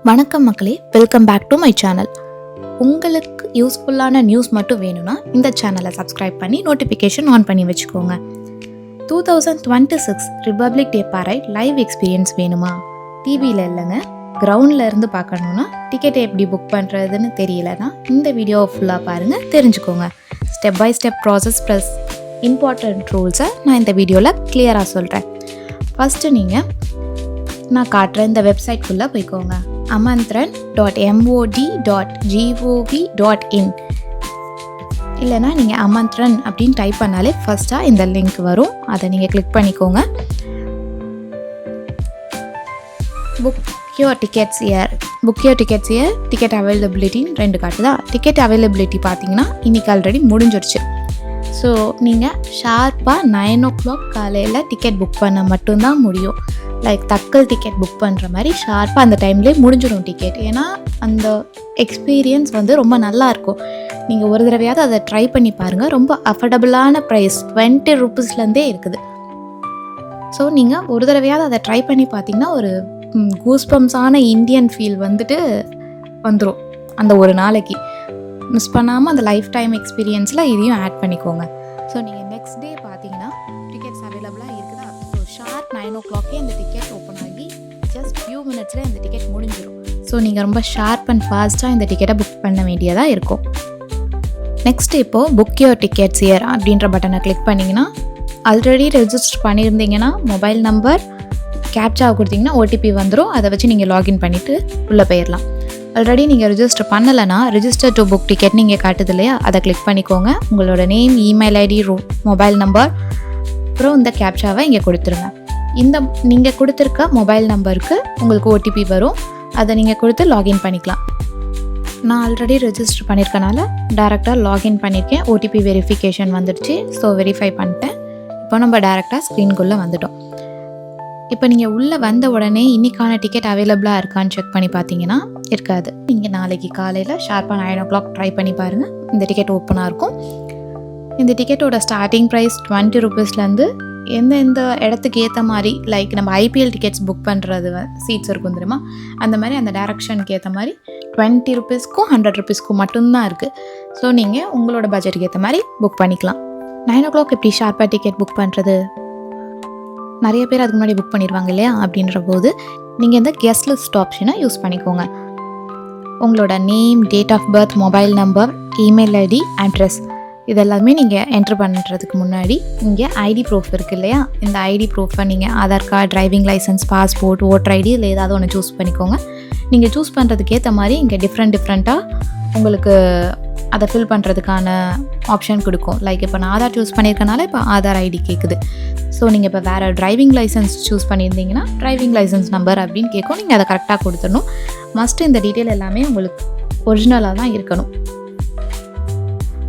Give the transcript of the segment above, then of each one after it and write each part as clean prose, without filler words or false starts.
வணக்கம் மக்களே, welcome back to my channel. உங்களுக்கு யூஸ்ஃபுல்லான நியூஸ் மட்டும் வேணும்னா இந்த சேனலை சப்ஸ்கிரைப் பண்ணி நோட்டிஃபிகேஷன் ஆன் பண்ணி வச்சுக்கோங்க. 2026 ரிபப்ளிக் டே பரேட் லைவ் எக்ஸ்பீரியன்ஸ் வேணுமா? டிவியில் இல்லைங்க, கிரவுண்டில் இருந்து பார்க்கணுன்னா டிக்கெட்டை எப்படி புக் பண்ணுறதுன்னு தெரியலனா இந்த வீடியோவை ஃபுல்லாக பாருங்கள், தெரிஞ்சுக்கோங்க. Step by step process plus important ரூல்ஸை நான் இந்த வீடியோவில் கிளியராக சொல்கிறேன். ஃபஸ்ட்டு நீங்கள் நான் காட்டுற இந்த வெப்சைட்குள்ளே போய்க்கோங்க. aamantran.mod.gov.in இல்லைனா நீங்கள் ஆமந்த்ரன் அப்படின்னு டைப் பண்ணாலே ஃபஸ்ட்டாக இந்த லிங்க் வரும், அதை நீங்கள் கிளிக் பண்ணிக்கோங்க. Book your tickets here ticket அவைலபிலிட்டின்னு 2 காட்டுதா. டிக்கெட் அவைலபிலிட்டி பார்த்தீங்கன்னா இன்றைக்கி ஆல்ரெடி முடிஞ்சிருச்சு. ஸோ நீங்கள் ஷார்ப்பாக 9 o'clock காலையில் டிக்கெட் புக் பண்ண மட்டும்தான் முடியும். லைக் தக்கல் டிக்கெட் புக் பண்ணுற மாதிரி ஷார்ப்பாக அந்த டைம்லேயே முடிஞ்சிடும் டிக்கெட். ஏன்னா அந்த எக்ஸ்பீரியன்ஸ் ரொம்ப நல்லாயிருக்கும். நீங்கள் ஒரு தடவையாவது அதை ட்ரை பண்ணி பாருங்கள். ரொம்ப அஃபர்டபுளான ப்ரைஸ் 20 rupeesலேருந்தே இருக்குது. ஸோ நீங்கள் ஒரு தடவையாவது அதை ட்ரை பண்ணி பார்த்தீங்கன்னா ஒரு கூஸ்பம்ஸான இந்தியன் ஃபீல் வந்துடும் அந்த ஒரு நாளைக்கு. மிஸ் பண்ணாமல் அந்த லைஃப் டைம் எக்ஸ்பீரியன்ஸில் இதையும் ஆட் பண்ணிக்கோங்க. ஸோ நீங்கள் நெக்ஸ்ட் டே பார்த்தீங்கன்னா டிக்கெட்ஸ் அவைலபிளாக இருக்குதா. ஸோ ஷார்ப் 9 o'clock இந்த டிக்கெட் ஓப்பன் ஆகி ஜஸ்ட் ஃபியூ மினிட்ஸில் இந்த டிக்கெட் முடிஞ்சிடும். ஸோ நீங்கள் ரொம்ப ஷார்ப் அண்ட் ஃபாஸ்ட்டாக இந்த டிக்கெட்டை புக் பண்ண வேண்டியதாக இருக்கும். நெக்ஸ்ட் இப்போது புக் யுவர் டிக்கெட்ஸ் இயர் அப்படின்ற பட்டனை கிளிக் பண்ணிங்கன்னா ஆல்ரெடி ரெஜிஸ்டர் பண்ணியிருந்தீங்கன்னா மொபைல் நம்பர் கேப்சா கொடுத்தீங்கன்னா ஓடிபி வந்துடும். அதை வச்சு நீங்கள் லாகின் பண்ணிவிட்டு உள்ளே போயிடலாம். ஆல்ரெடி நீங்கள் ரிஜிஸ்டர் பண்ணலைன்னா ரிஜிஸ்டர் டு புக் டிக்கெட் நீங்கள் காட்டுது இல்லையா, அதை கிளிக் பண்ணிக்கோங்க. உங்களோட name, email ID, mobile number, அப்புறம் இந்த கேப்சாவை இங்கே கொடுத்துருங்க. இந்த நீங்கள் கொடுத்துருக்க மொபைல் நம்பருக்கு உங்களுக்கு ஓடிபி வரும், அதை நீங்கள் கொடுத்து லாகின் பண்ணிக்கலாம். நான் ஆல்ரெடி ரெஜிஸ்டர் பண்ணியிருக்கனால டேரெக்டாக லாகின் பண்ணியிருக்கேன். ஓடிபி வெரிஃபிகேஷன் வந்துடுச்சு. ஸோ வெரிஃபை பண்ணிட்டேன். இப்போ நம்ம டேரெக்டாக ஸ்க்ரீனுக்குள்ளே வந்துட்டோம். இப்போ நீங்கள் உள்ளே வந்த உடனே இன்றைக்கான டிக்கெட் அவைலபிளாக இருக்கான்னு செக் பண்ணி பார்த்தீங்கன்னா இருக்காது. நீங்கள் நாளைக்கு காலையில் ஷார்ப்பாக 9 o'clock ட்ரை பண்ணி பாருங்கள். இந்த டிக்கெட் ஓப்பனாக இருக்கும். இந்த டிக்கெட்டோட ஸ்டார்டிங் ப்ரைஸ் 20 rupeesலேருந்து எந்தெந்த இடத்துக்கு ஏற்ற மாதிரி, லைக் நம்ம ஐபிஎல் டிக்கெட்ஸ் புக் பண்ணுறது சீட்ஸ் இருக்கும் தெரியுமா, அந்த மாதிரி அந்த டைரக்ஷனுக்கு ஏற்ற மாதிரி 20 rupeesக்கும் 100 rupeesக்கும் மட்டும்தான் இருக்குது. ஸோ நீங்கள் உங்களோட பட்ஜெட்டுக்கு ஏற்ற மாதிரி புக் பண்ணிக்கலாம். 9 o'clock எப்படி ஷார்ப்பாக டிக்கெட் புக் பண்ணுறது? நிறைய பேர் அதுக்கு முன்னாடி புக் பண்ணிடுவாங்க இல்லையா, அப்படின்ற போது நீங்கள் இந்த கெஸ்ட் லிஸ்ட் ஆப்ஷனை யூஸ் பண்ணிக்கோங்க. உங்களோட name, date of birth, mobile number, email ID, address இதெல்லாமே நீங்கள் என்ட்ரு பண்ணுறதுக்கு முன்னாடி இங்கே ஐடி ப்ரூஃப் இருக்குது இல்லையா, இந்த ஐடி ப்ரூஃபை நீங்கள் Aadhaar card, driving licence, passport, voter ID இல்லை ஏதாவது ஒன்று சூஸ் பண்ணிக்கோங்க. நீங்கள் சூஸ் பண்ணுறதுக்கு ஏற்ற மாதிரி இங்கே டிஃப்ரெண்ட்டாக உங்களுக்கு அதை ஃபில் பண்ணுறதுக்கான ஆப்ஷன் கொடுக்கும். லைக் இப்போ நான் ஆதார் சூஸ் பண்ணியிருக்கனால இப்போ ஆதார் ஐடி கேட்குது. ஸோ நீங்கள் இப்போ வேறு டிரைவிங் லைசன்ஸ் சூஸ் பண்ணியிருந்தீங்கன்னா டிரைவிங் லைசன்ஸ் நம்பர் அப்படின்னு கேட்கும். நீங்கள் அதை கரெக்டாக கொடுத்துடணும். மஸ்ட்டு இந்த டீட்டெயில் எல்லாமே உங்களுக்கு ஒரிஜினலாக தான் இருக்கணும்.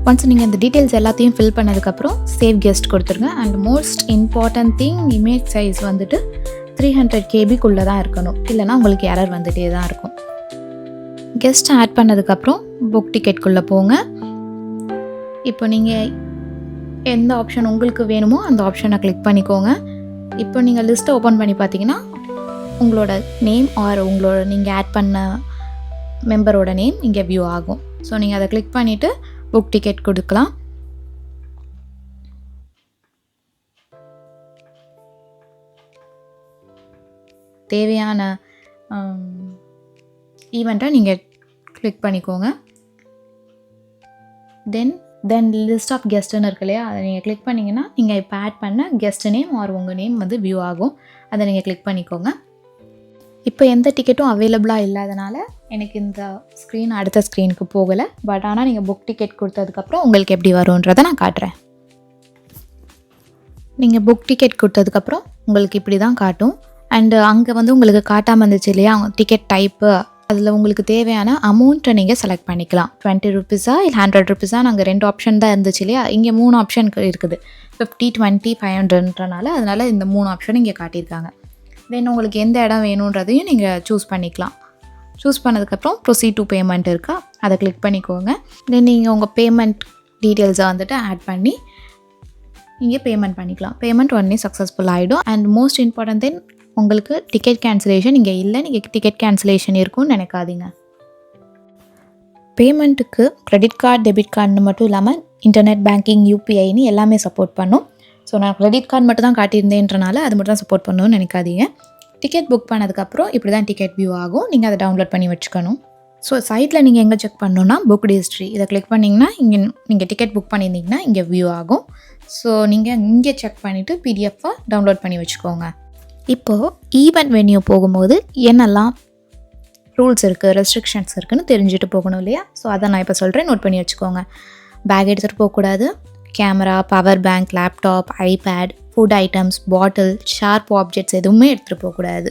ஒன்ஸ் நீங்கள் இந்த டீட்டெயில்ஸ் எல்லாத்தையும் ஃபில் பண்ணதுக்கப்புறம் சேவ் கெஸ்ட் கொடுத்துருங்க. And most important thing, image size 300 kbக்குள்ளே தான் இருக்கணும், இல்லைனா உங்களுக்கு எரர் வந்துகிட்டே தான் இருக்கும். கெஸ்ட் ஆட் பண்ணதுக்கப்புறம் புக் டிக்கெட்குள்ளே போங்க. இப்போ நீங்கள் எந்த ஆப்ஷன் உங்களுக்கு வேணுமோ அந்த ஆப்ஷனை கிளிக் பண்ணிக்கோங்க. இப்போ நீங்கள் லிஸ்ட்டை ஓப்பன் பண்ணி பார்த்தீங்கன்னா உங்களோட நேம் ஆர் உங்களோட நீங்கள் ஆட் பண்ண மெம்பரோட நேம் இங்கே வியூ ஆகும். ஸோ நீங்கள் அதை கிளிக் பண்ணிவிட்டு புக் டிக்கெட் கொடுக்கலாம். தேவையான ஈவெண்ட்டை நீங்கள் கிளிக் பண்ணிக்கோங்க. தென் லிஸ்ட் ஆஃப் கெஸ்ட்டுன்னு இருக்கு இல்லையா, அதை நீங்கள் கிளிக் பண்ணிங்கன்னா நீங்கள் இப்போ ஆட் பண்ண கெஸ்ட் நேம் ஆர் உங்கள் நேம் வியூ ஆகும். அதை நீங்கள் கிளிக் பண்ணிக்கோங்க. இப்போ எந்த டிக்கெட்டும் அவைலபிளாக இல்லாதனால எனக்கு இந்த ஸ்க்ரீன் அடுத்த ஸ்க்ரீனுக்கு போகலை. பட் ஆனால் நீங்கள் புக் டிக்கெட் கொடுத்ததுக்கப்புறம் உங்களுக்கு எப்படி வரும்ன்றதை நான் காட்டுறேன். நீங்கள் புக் டிக்கெட் கொடுத்ததுக்கப்புறம் உங்களுக்கு இப்படி தான் காட்டும். அண்டு அங்கே உங்களுக்கு காட்டாமல் இருந்துச்சு இல்லையா டிக்கெட் டைப்பு, அதில் உங்களுக்கு தேவையான அமௌண்ட்டை நீங்கள் செலக்ட் பண்ணிக்கலாம். 20 rupees இல்லை 100 rupees. நாங்கள் 2 ஆப்ஷன் தான் இருந்துச்சு இல்லையா, இங்கே 3 ஆப்ஷன் இருக்குது. 50, 20, 500ன்றனால அதனால் இந்த 3 ஆப்ஷன் இங்கே காட்டியிருக்காங்க. தென் உங்களுக்கு எந்த இடம் வேணுன்றதையும் நீங்கள் சூஸ் பண்ணிக்கலாம். சூஸ் பண்ணதுக்கப்புறம் ப்ரொசீட் டு பேமெண்ட் இருக்கா, அதை கிளிக் பண்ணிக்கோங்க. தென் நீங்கள் உங்கள் பேமெண்ட் டீட்டெயில்ஸை ஆட் பண்ணி இங்கே பேமெண்ட் பண்ணிக்கலாம். பேமெண்ட் உடனே சக்ஸஸ்ஃபுல் ஆகிடும். அண்ட் மோஸ்ட் இம்பார்ட்டன்ட் தென் உங்களுக்கு டிக்கெட் கேன்சலேஷன் இங்கே இல்லை, நீங்கள் டிக்கெட் கேன்சலேஷன் இருக்கும்னு நினைக்காதீங்க. பேமெண்ட்டுக்கு கிரெடிட் கார்டு, டெபிட் கார்டுன்னு மட்டும் இல்லாமல் இன்டர்நெட் பேங்கிங், யூபிஐன்னு எல்லாமே சப்போர்ட் பண்ணும். ஸோ நான் கிரெடிட் கார்டு மட்டும் தான் காட்டியிருந்தேன்றனால அது மட்டும் தான் சப்போர்ட் பண்ணணும்னு நினைக்காதீங்க. டிக்கெட் புக் பண்ணதுக்கப்புறம் இப்படி தான் டிக்கெட் வியூ ஆகும். நீங்கள் அதை டவுன்லோட் பண்ணி வச்சுக்கணும். ஸோ சைட்டில் நீங்கள் எங்கே செக் பண்ணணுன்னா புக் ஹிஸ்ட்ரி இதை கிளிக் பண்ணிங்கன்னா இங்கே நீங்கள் டிக்கெட் புக் பண்ணியிருந்தீங்கன்னா இங்கே வியூ ஆகும். ஸோ நீங்கள் இங்கே செக் பண்ணிவிட்டு பிடிஎஃபாக டவுன்லோட் பண்ணி வச்சுக்கோங்க. இப்போது ஈவெண்ட் வென்யூ போகும்போது என்னெல்லாம் ரூல்ஸ் இருக்குது, ரெஸ்ட்ரிக்ஷன்ஸ் இருக்குதுன்னு தெரிஞ்சுட்டு போகணும் இல்லையா? ஸோ அதை நான் இப்போ சொல்கிறேன், நோட் பண்ணி வச்சுக்கோங்க. பேக் எடுத்துகிட்டு போகக்கூடாது. Camera, power bank, laptop, iPad, food items, bottle, sharp objects எதுவுமே எடுத்துகிட்டு போகக்கூடாது.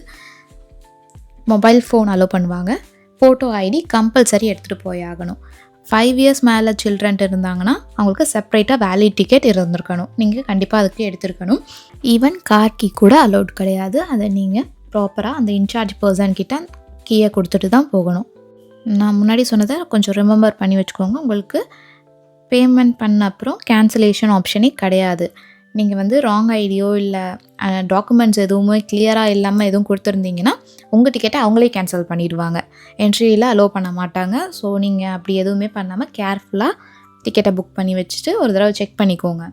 மொபைல் ஃபோன் அலோவ் பண்ணுவாங்க. ஃபோட்டோ ஐடி கம்பல்சரி எடுத்துகிட்டு போய் ஆகணும். 5 years மேலே சில்ட்ரன் இருந்தாங்கன்னா அவங்களுக்கு செப்பரேட்டாக வேலிட் டிக்கெட் இருந்திருக்கணும். நீங்கள் கண்டிப்பாக அதுக்கு எடுத்துருக்கணும். ஈவன் கார் கீ கூட அலோட் கிடையாது. அதை நீங்கள் ப்ராப்பராக அந்த இன்சார்ஜ் பர்சன் கிட்ட கீயை கொடுத்துட்டு தான் போகணும். நான் முன்னாடி சொன்னதை கொஞ்சம் ரிமெம்பர் பண்ணி வச்சுக்கோங்க. உங்களுக்கு பேமெண்ட் பண்ண அப்புறம் கேன்சலேஷன் ஆப்ஷனே கிடையாது. நீங்கள் ராங் ஐடியோ இல்லை டாக்குமெண்ட்ஸ் எதுவுமே கிளியராக இல்லாமல் எதுவும் கொடுத்துருந்தீங்கன்னா உங்கள் டிக்கெட்டை அவங்களே கேன்சல் பண்ணிடுவாங்க. என்ட்ரியில் அலோவ் பண்ண மாட்டாங்க. ஸோ நீங்கள் அப்படி எதுவுமே பண்ணாமல் கேர்ஃபுல்லாக டிக்கெட்டை புக் பண்ணி வச்சுட்டு ஒரு தடவை செக் பண்ணிக்கோங்க.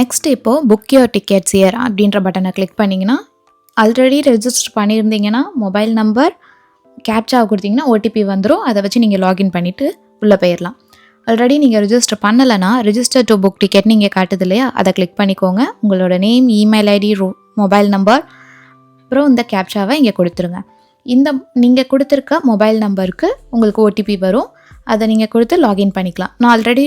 நெக்ஸ்ட் இப்போது புக் யுவர் டிக்கெட்ஸ் ஹியர் அப்படின்ற பட்டனை கிளிக் பண்ணிங்கன்னா ஆல்ரெடி ரெஜிஸ்டர் பண்ணியிருந்தீங்கன்னா மொபைல் நம்பர் கேப்சா கொடுத்தீங்கன்னா ஓடிபி வந்துடும். அதை வச்சு நீங்கள் லாகின் பண்ணிவிட்டு உள்ளே போயிடலாம். ஆல்ரெடி நீங்கள் ரெஜிஸ்டர் பண்ணலைன்னா ரெஜிஸ்டர் டு புக் டிக்கெட் நீங்கள் காட்டுது இல்லையா, அதை கிளிக் பண்ணிக்கோங்க. உங்களோட name, email ID, mobile number, அப்புறம் இந்த கேப்சாவை இங்கே கொடுத்துருங்க. இந்த நீங்கள் கொடுத்துருக்க மொபைல் நம்பருக்கு உங்களுக்கு ஓடிபி வரும். அதை நீங்கள் கொடுத்து லாகின் பண்ணிக்கலாம். நான் ஆல்ரெடி